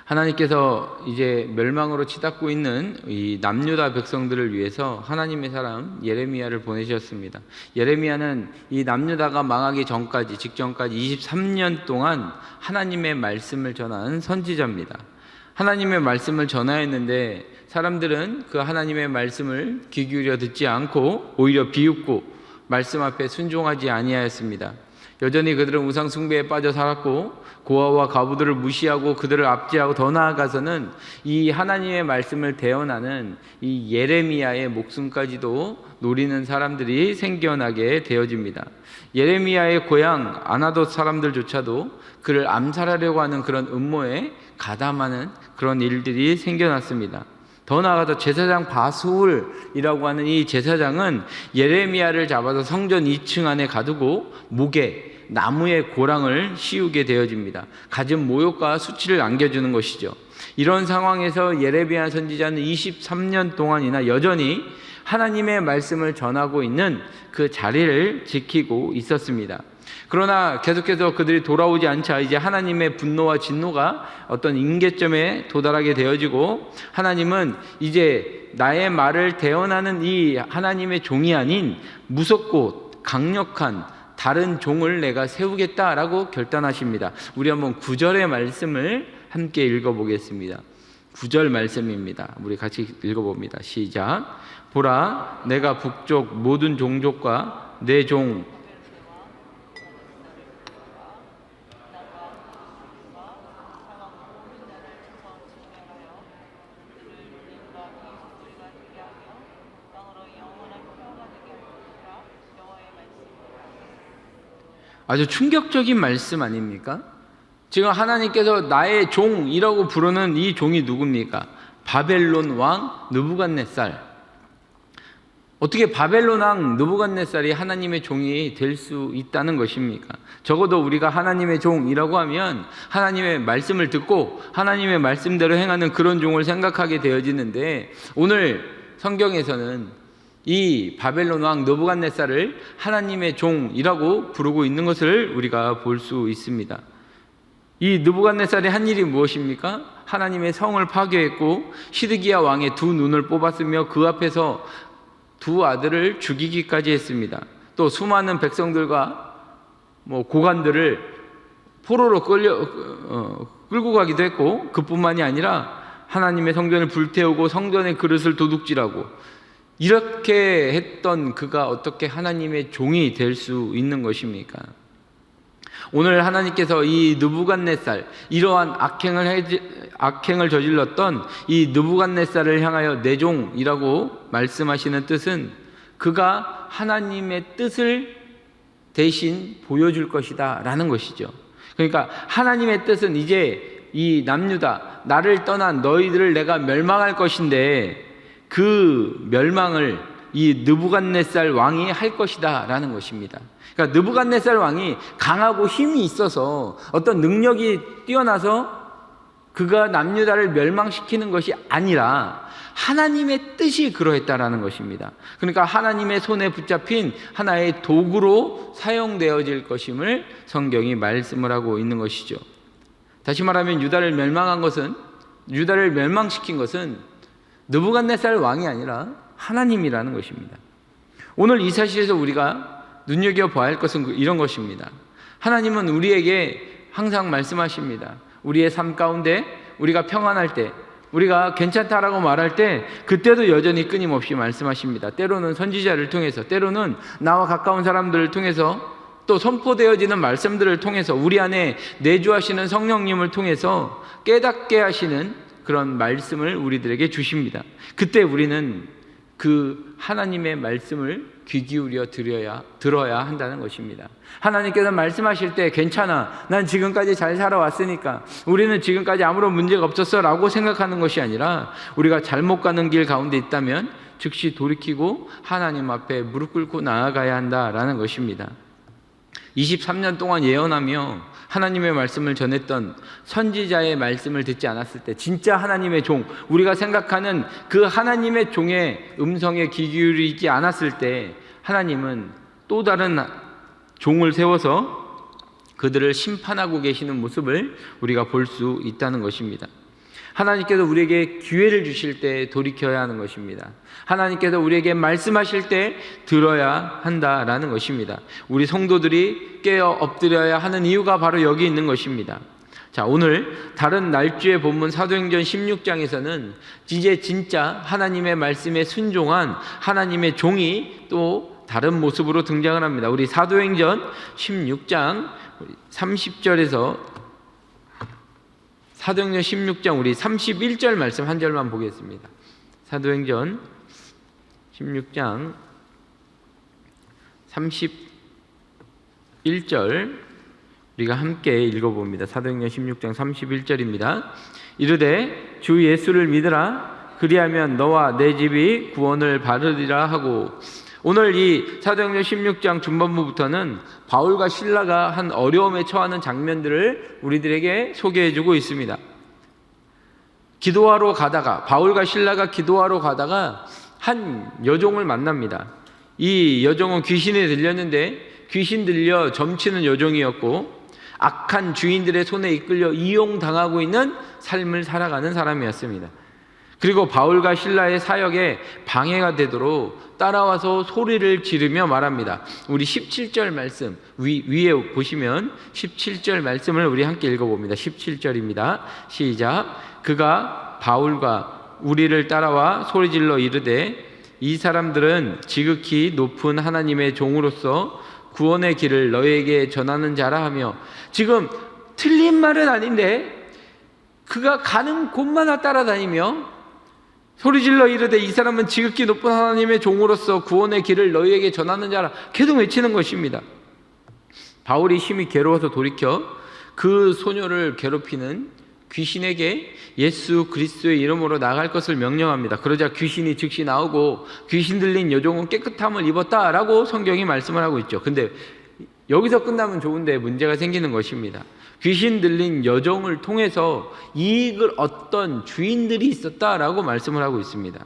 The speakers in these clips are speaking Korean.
하나님께서 이제 멸망으로 치닫고 있는 이 남유다 백성들을 위해서 하나님의 사람 예레미야를 보내셨습니다. 예레미야는 이 남유다가 망하기 전까지, 직전까지 23년 동안 하나님의 말씀을 전한 선지자입니다. 하나님의 말씀을 전하였는데 사람들은 그 하나님의 말씀을 귀 기울여 듣지 않고 오히려 비웃고 말씀 앞에 순종하지 아니하였습니다. 여전히 그들은 우상 숭배에 빠져 살았고 고아와 과부들을 무시하고 그들을 압제하고 더 나아가서는 이 하나님의 말씀을 대언하는 이 예레미야의 목숨까지도 노리는 사람들이 생겨나게 되어집니다. 예레미야의 고향 아나돗 사람들조차도 그를 암살하려고 하는 그런 음모에 가담하는 그런 일들이 생겨났습니다. 더 나아가서 제사장 바술이라고 하는 이 제사장은 예레미야를 잡아서 성전 2층 안에 가두고 목에 나무의 고랑을 씌우게 되어집니다. 갖은 모욕과 수치를 안겨주는 것이죠. 이런 상황에서 예레미야 선지자는 23년 동안이나 여전히 하나님의 말씀을 전하고 있는 그 자리를 지키고 있었습니다. 그러나 계속해서 그들이 돌아오지 않자 이제 하나님의 분노와 진노가 어떤 임계점에 도달하게 되어지고 하나님은 이제 나의 말을 대언하는 이 하나님의 종이 아닌 무섭고 강력한 다른 종을 내가 세우겠다라고 결단하십니다. 우리 한번 9절의 말씀을 함께 읽어보겠습니다. 9절 말씀입니다. 우리 같이 읽어봅니다. 시작. 보라, 내가 북쪽 모든 종족과 내 종 아주 충격적인 말씀 아닙니까? 지금 하나님께서 나의 종이라고 부르는 이 종이 누굽니까? 바벨론 왕 느부갓네살. 어떻게 바벨론 왕 느부갓네살이 하나님의 종이 될 수 있다는 것입니까? 적어도 우리가 하나님의 종이라고 하면 하나님의 말씀을 듣고 하나님의 말씀대로 행하는 그런 종을 생각하게 되어지는데 오늘 성경에서는 이 바벨론 왕 느부갓네살을 하나님의 종이라고 부르고 있는 것을 우리가 볼 수 있습니다. 이 느부갓네살이 한 일이 무엇입니까? 하나님의 성을 파괴했고 시드기야 왕의 두 눈을 뽑았으며 그 앞에서 두 아들을 죽이기까지 했습니다. 또 수많은 백성들과 고관들을 포로로 끌고 가기도 했고 그뿐만이 아니라 하나님의 성전을 불태우고 성전의 그릇을 도둑질하고 이렇게 했던 그가 어떻게 하나님의 종이 될 수 있는 것입니까? 오늘 하나님께서 이 느부갓네살, 이러한 악행을 저질렀던 이 느부갓네살을 향하여 내 종이라고 말씀하시는 뜻은 그가 하나님의 뜻을 대신 보여줄 것이다 라는 것이죠. 그러니까 하나님의 뜻은 이제 이 남유다, 나를 떠난 너희들을 내가 멸망할 것인데 그 멸망을 이 느부갓네살 왕이 할 것이다 라는 것입니다. 그러니까 느부갓네살 왕이 강하고 힘이 있어서 어떤 능력이 뛰어나서 그가 남유다를 멸망시키는 것이 아니라 하나님의 뜻이 그러했다라는 것입니다. 그러니까 하나님의 손에 붙잡힌 하나의 도구로 사용되어질 것임을 성경이 말씀을 하고 있는 것이죠. 다시 말하면 유다를 멸망시킨 것은 느부갓네살 왕이 아니라 하나님이라는 것입니다. 오늘 이 사실에서 우리가 눈여겨봐야 할 것은 이런 것입니다. 하나님은 우리에게 항상 말씀하십니다. 우리의 삶 가운데 우리가 평안할 때, 우리가 괜찮다라고 말할 때 그때도 여전히 끊임없이 말씀하십니다. 때로는 선지자를 통해서, 때로는 나와 가까운 사람들을 통해서, 또 선포되어지는 말씀들을 통해서, 우리 안에 내주하시는 성령님을 통해서 깨닫게 하시는 그런 말씀을 우리들에게 주십니다. 그때 우리는 그 하나님의 말씀을 귀 기울여 들어야 한다는 것입니다. 하나님께서 말씀하실 때 괜찮아, 난 지금까지 잘 살아왔으니까, 우리는 지금까지 아무런 문제가 없었어 라고 생각하는 것이 아니라 우리가 잘못 가는 길 가운데 있다면 즉시 돌이키고 하나님 앞에 무릎 꿇고 나아가야 한다라는 것입니다. 23년 동안 예언하며 하나님의 말씀을 전했던 선지자의 말씀을 듣지 않았을 때, 진짜 하나님의 종, 우리가 생각하는 그 하나님의 종의 음성에 귀 기울이지 않았을 때 하나님은 또 다른 종을 세워서 그들을 심판하고 계시는 모습을 우리가 볼 수 있다는 것입니다. 하나님께서 우리에게 기회를 주실 때 돌이켜야 하는 것입니다. 하나님께서 우리에게 말씀하실 때 들어야 한다라는 것입니다. 우리 성도들이 깨어 엎드려야 하는 이유가 바로 여기 있는 것입니다. 자, 오늘 다른 날주의 본문 사도행전 16장에서는 이제 진짜 하나님의 말씀에 순종한 하나님의 종이 또 다른 모습으로 등장을 합니다. 우리 사도행전 16장 30절에서 사도행전 16장 우리 31절 말씀 한 절만 보겠습니다. 사도행전 16장 31절 우리가 함께 읽어봅니다. 사도행전 16장 31절입니다. 이르되 주 예수를 믿으라 그리하면 너와 내 집이 구원을 받으리라 하고, 오늘 이 사도행전 16장 중반부부터는 바울과 실라가 한 어려움에 처하는 장면들을 우리들에게 소개해주고 있습니다. 기도하러 가다가 바울과 실라가 기도하러 가다가 한 여종을 만납니다. 이 여종은 귀신에 들렸는데 귀신 들려 점치는 여종이었고 악한 주인들의 손에 이끌려 이용당하고 있는 삶을 살아가는 사람이었습니다. 그리고 바울과 실라의 사역에 방해가 되도록 따라와서 소리를 지르며 말합니다. 우리 17절 말씀 위에 보시면 17절 말씀을 우리 함께 읽어봅니다. 17절입니다. 시작. 그가 바울과 우리를 따라와 소리질러 이르되 이 사람들은 지극히 높은 하나님의 종으로서 구원의 길을 너에게 전하는 자라 하며, 지금 틀린 말은 아닌데 그가 가는 곳마다 따라다니며 소리질러 이르되 이 사람은 지극히 높은 하나님의 종으로서 구원의 길을 너희에게 전하는 자라 계속 외치는 것입니다. 바울이 심히 괴로워서 돌이켜 그 소녀를 괴롭히는 귀신에게 예수 그리스도의 이름으로 나갈 것을 명령합니다. 그러자 귀신이 즉시 나오고 귀신 들린 여종은 깨끗함을 입었다라고 성경이 말씀을 하고 있죠. 근데 여기서 끝나면 좋은데 문제가 생기는 것입니다. 귀신 들린 여종을 통해서 이익을 얻던 주인들이 있었다라고 말씀을 하고 있습니다.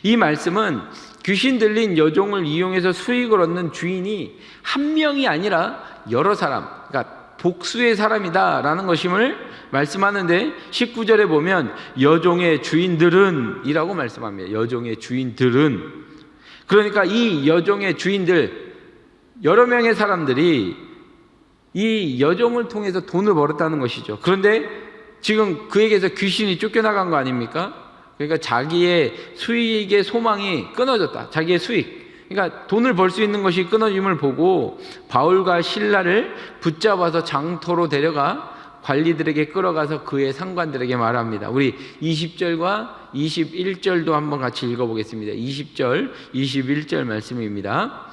이 말씀은 귀신 들린 여종을 이용해서 수익을 얻는 주인이 한 명이 아니라 여러 사람, 그러니까 복수의 사람이다라는 것임을 말씀하는데 19절에 보면 여종의 주인들은 이라고 말씀합니다. 여종의 주인들은, 그러니까 이 여종의 주인들 여러 명의 사람들이 이 여종을 통해서 돈을 벌었다는 것이죠. 그런데 지금 그에게서 귀신이 쫓겨나간 거 아닙니까? 그러니까 자기의 수익의 소망이 끊어졌다. 자기의 수익, 그러니까 돈을 벌 수 있는 것이 끊어짐을 보고 바울과 실라를 붙잡아서 장터로 데려가 관리들에게 끌어가서 그의 상관들에게 말합니다. 우리 20절과 21절도 한번 같이 읽어보겠습니다. 20절, 21절 말씀입니다.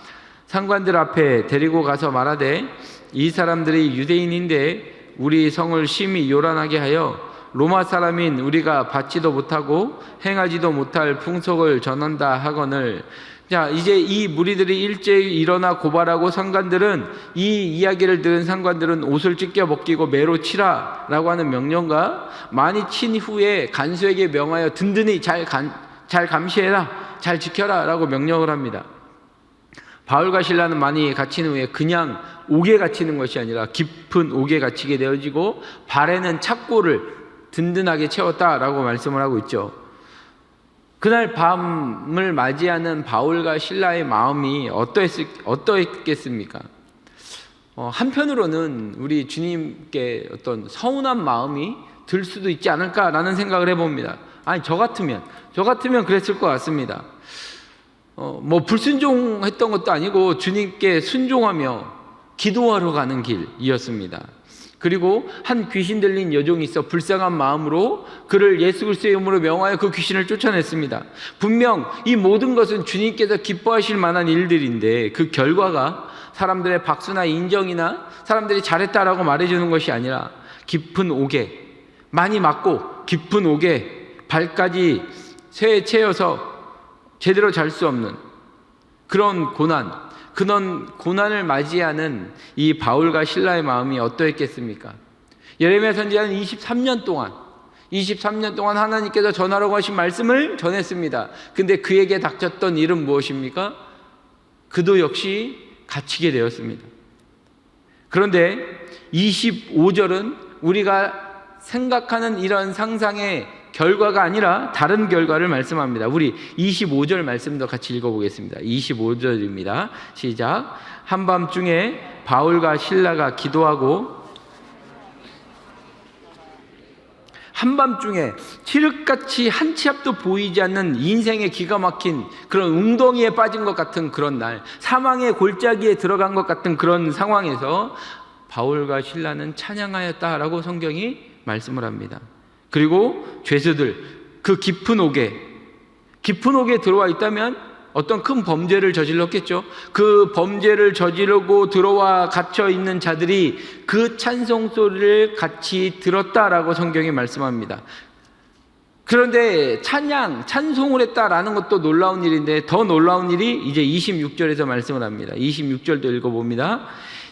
상관들 앞에 데리고 가서 말하되 이 사람들이 유대인인데 우리 성을 심히 요란하게 하여 로마 사람인 우리가 받지도 못하고 행하지도 못할 풍속을 전한다 하거늘. 자, 이제 이 무리들이 일제히 일어나 고발하고 상관들은, 이 이야기를 들은 상관들은 옷을 찢겨 벗기고 매로 치라 라고 하는 명령과 많이 친 후에 간수에게 명하여 든든히 잘 감시해라, 잘 지켜라 라고 명령을 합니다. 바울과 실라는 많이 갇힌 후에 그냥 옥에 갇히는 것이 아니라 깊은 옥에 갇히게 되어지고 발에는 착고를 든든하게 채웠다라고 말씀을 하고 있죠. 그날 밤을 맞이하는 바울과 실라의 마음이 어떠했겠습니까? 한편으로는 우리 주님께 어떤 서운한 마음이 들 수도 있지 않을까라는 생각을 해봅니다. 아니, 저 같으면 그랬을 것 같습니다. 불순종했던 것도 아니고 주님께 순종하며 기도하러 가는 길이었습니다. 그리고 한 귀신 들린 여종이 있어 불쌍한 마음으로 그를 예수 그리스도의 이름으로 명하여 그 귀신을 쫓아냈습니다. 분명 이 모든 것은 주님께서 기뻐하실 만한 일들인데 그 결과가 사람들의 박수나 인정이나 사람들이 잘했다라고 말해주는 것이 아니라 깊은 옥에, 많이 맞고 깊은 옥에 발까지 쇠에 채여서 제대로 잘 수 없는 그런 고난을 맞이하는 이 바울과 실라의 마음이 어떠했겠습니까? 예레미야 선지자는 23년 동안 하나님께서 전하라고 하신 말씀을 전했습니다. 근데 그에게 닥쳤던 일은 무엇입니까? 그도 역시 갇히게 되었습니다. 그런데 25절은 우리가 생각하는 이런 상상의 결과가 아니라 다른 결과를 말씀합니다. 우리 25절 말씀도 같이 읽어보겠습니다. 25절입니다. 시작. 한밤중에 바울과 실라가 기도하고, 한밤중에 칠흑같이 한 치 앞도 보이지 않는 인생의 기가 막힌 그런 웅덩이에 빠진 것 같은 그런 날, 사망의 골짜기에 들어간 것 같은 그런 상황에서 바울과 실라는 찬양하였다라고 성경이 말씀을 합니다. 그리고 죄수들, 그 깊은 옥에 들어와 있다면 어떤 큰 범죄를 저질렀겠죠. 그 범죄를 저지르고 들어와 갇혀 있는 자들이 그 찬송 소리를 같이 들었다라고 성경이 말씀합니다. 그런데 찬송을 했다라는 것도 놀라운 일인데, 더 놀라운 일이 이제 26절에서 말씀을 합니다. 26절도 읽어봅니다.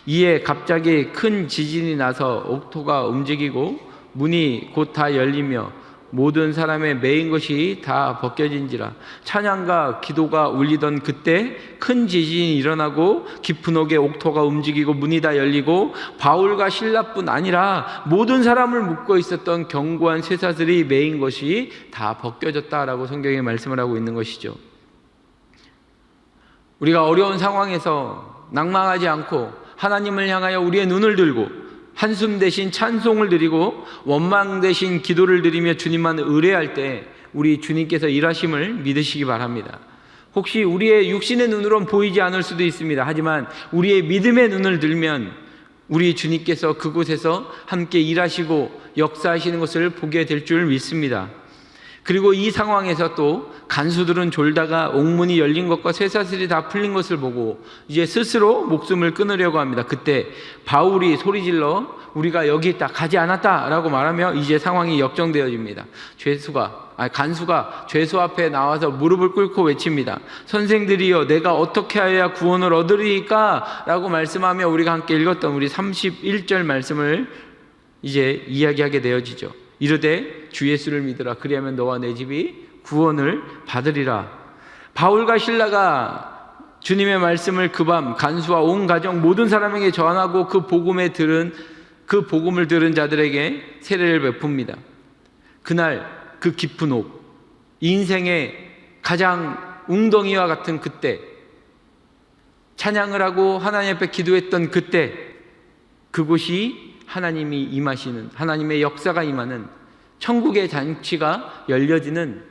이에 갑자기 큰 지진이 나서 옥토가 움직이고 문이 곧 다 열리며 모든 사람의 매인 것이 다 벗겨진지라. 찬양과 기도가 울리던 그때 큰 지진이 일어나고 깊은 옥의 옥토가 움직이고 문이 다 열리고 바울과 실라뿐 아니라 모든 사람을 묶고 있었던 견고한 쇠사슬이 매인 것이 다 벗겨졌다라고 성경에 말씀을 하고 있는 것이죠. 우리가 어려운 상황에서 낭망하지 않고 하나님을 향하여 우리의 눈을 들고 한숨 대신 찬송을 드리고 원망 대신 기도를 드리며 주님만 의뢰할 때 우리 주님께서 일하심을 믿으시기 바랍니다. 혹시 우리의 육신의 눈으로는 보이지 않을 수도 있습니다. 하지만 우리의 믿음의 눈을 들면 우리 주님께서 그곳에서 함께 일하시고 역사하시는 것을 보게 될 줄 믿습니다. 그리고 이 상황에서 또 간수들은 졸다가 옥문이 열린 것과 쇠사슬이 다 풀린 것을 보고 이제 스스로 목숨을 끊으려고 합니다. 그때 바울이 소리질러 우리가 여기 있다, 가지 않았다 라고 말하며 이제 상황이 역정되어집니다. 간수가 죄수 앞에 나와서 무릎을 꿇고 외칩니다. 선생들이여, 내가 어떻게 하여야 구원을 얻으리까? 라고 말씀하며 우리가 함께 읽었던 우리 31절 말씀을 이제 이야기하게 되어지죠. 이르되 주 예수를 믿으라. 그리하면 너와 내 집이 구원을 받으리라. 바울과 실라가 주님의 말씀을 그 밤 간수와 온 가정 모든 사람에게 전하고 그 복음을 들은 자들에게 세례를 베풉니다. 그날 그 깊은 옥, 인생의 가장 웅덩이와 같은 그때, 찬양을 하고 하나님 앞에 기도했던 그때, 그곳이 하나님이 임하시는, 하나님의 역사가 임하는 천국의 잔치가 열려지는,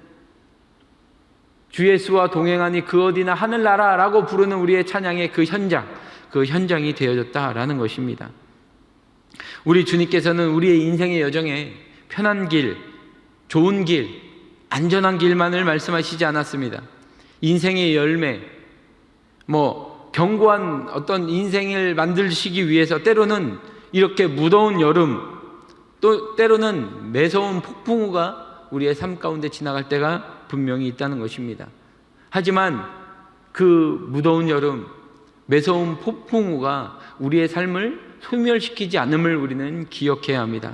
주 예수와 동행하니 그 어디나 하늘나라라고 부르는 우리의 찬양의 그 현장이 되어졌다라는 것입니다. 우리 주님께서는 우리의 인생의 여정에 편한 길, 좋은 길, 안전한 길만을 말씀하시지 않았습니다. 인생의 열매, 견고한 어떤 인생을 만드시기 위해서 때로는 이렇게 무더운 여름, 또 때로는 매서운 폭풍우가 우리의 삶 가운데 지나갈 때가 분명히 있다는 것입니다. 하지만 그 무더운 여름, 매서운 폭풍우가 우리의 삶을 소멸시키지 않음을 우리는 기억해야 합니다.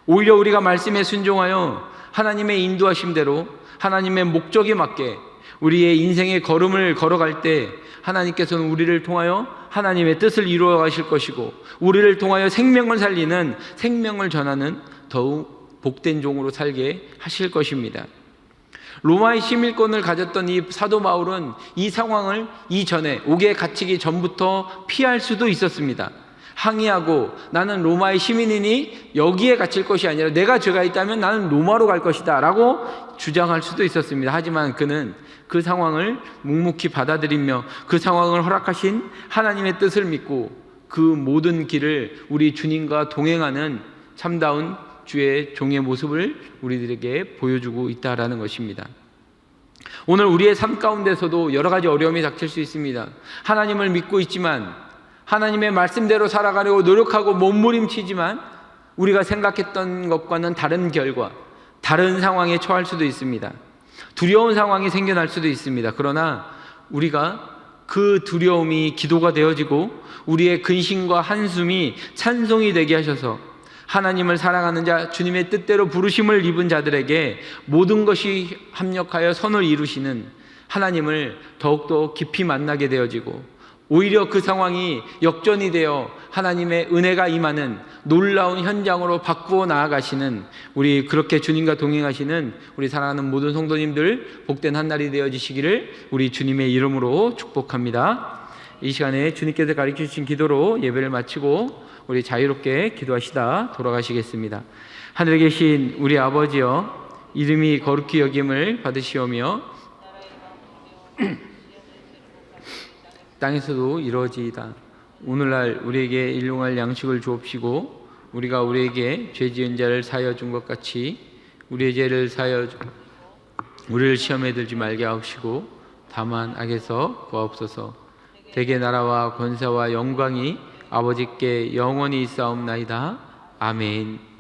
오히려 우리가 말씀에 순종하여 하나님의 인도하심대로 하나님의 목적에 맞게 우리의 인생의 걸음을 걸어갈 때 하나님께서는 우리를 통하여 하나님의 뜻을 이루어 가실 것이고, 우리를 통하여 생명을 살리는, 생명을 전하는 더욱 복된 종으로 살게 하실 것입니다. 로마의 시민권을 가졌던 이 사도 바울은 이 상황을 이전에, 옥에 갇히기 전부터 피할 수도 있었습니다. 항의하고 나는 로마의 시민이니 여기에 갇힐 것이 아니라 내가 죄가 있다면 나는 로마로 갈 것이다 라고 주장할 수도 있었습니다. 하지만 그는 그 상황을 묵묵히 받아들이며 그 상황을 허락하신 하나님의 뜻을 믿고 그 모든 길을 우리 주님과 동행하는 참다운 주의 종의 모습을 우리들에게 보여주고 있다라는 것입니다. 오늘 우리의 삶 가운데서도 여러 가지 어려움이 닥칠 수 있습니다. 하나님을 믿고 있지만, 하나님의 말씀대로 살아가려고 노력하고 몸부림치지만 우리가 생각했던 것과는 다른 결과, 다른 상황에 처할 수도 있습니다. 두려운 상황이 생겨날 수도 있습니다. 그러나 우리가 그 두려움이 기도가 되어지고 우리의 근심과 한숨이 찬송이 되게 하셔서 하나님을 사랑하는 자, 주님의 뜻대로 부르심을 입은 자들에게 모든 것이 합력하여 선을 이루시는 하나님을 더욱더 깊이 만나게 되어지고 오히려 그 상황이 역전이 되어 하나님의 은혜가 임하는 놀라운 현장으로 바꾸어 나아가시는, 우리 그렇게 주님과 동행하시는 우리 사랑하는 모든 성도님들 복된 한 날이 되어지시기를 우리 주님의 이름으로 축복합니다. 이 시간에 주님께서 가르쳐 주신 기도로 예배를 마치고 우리 자유롭게 기도하시다 돌아가시겠습니다. 하늘에 계신 우리 아버지여, 이름이 거룩히 여김을 받으시오며 땅에서도 이루어지이다. 오늘날 우리에게 일용할 양식을 주옵시고, 우리가 우리에게 죄 지은 자를 사하여 준 것 같이 우리의 죄를 사하여 우리를 시험에 들지 말게 하옵시고, 다만 악에서 구하옵소서. 대개 나라와 권세와 영광이 아버지께 영원히 있사옵나이다. 아멘.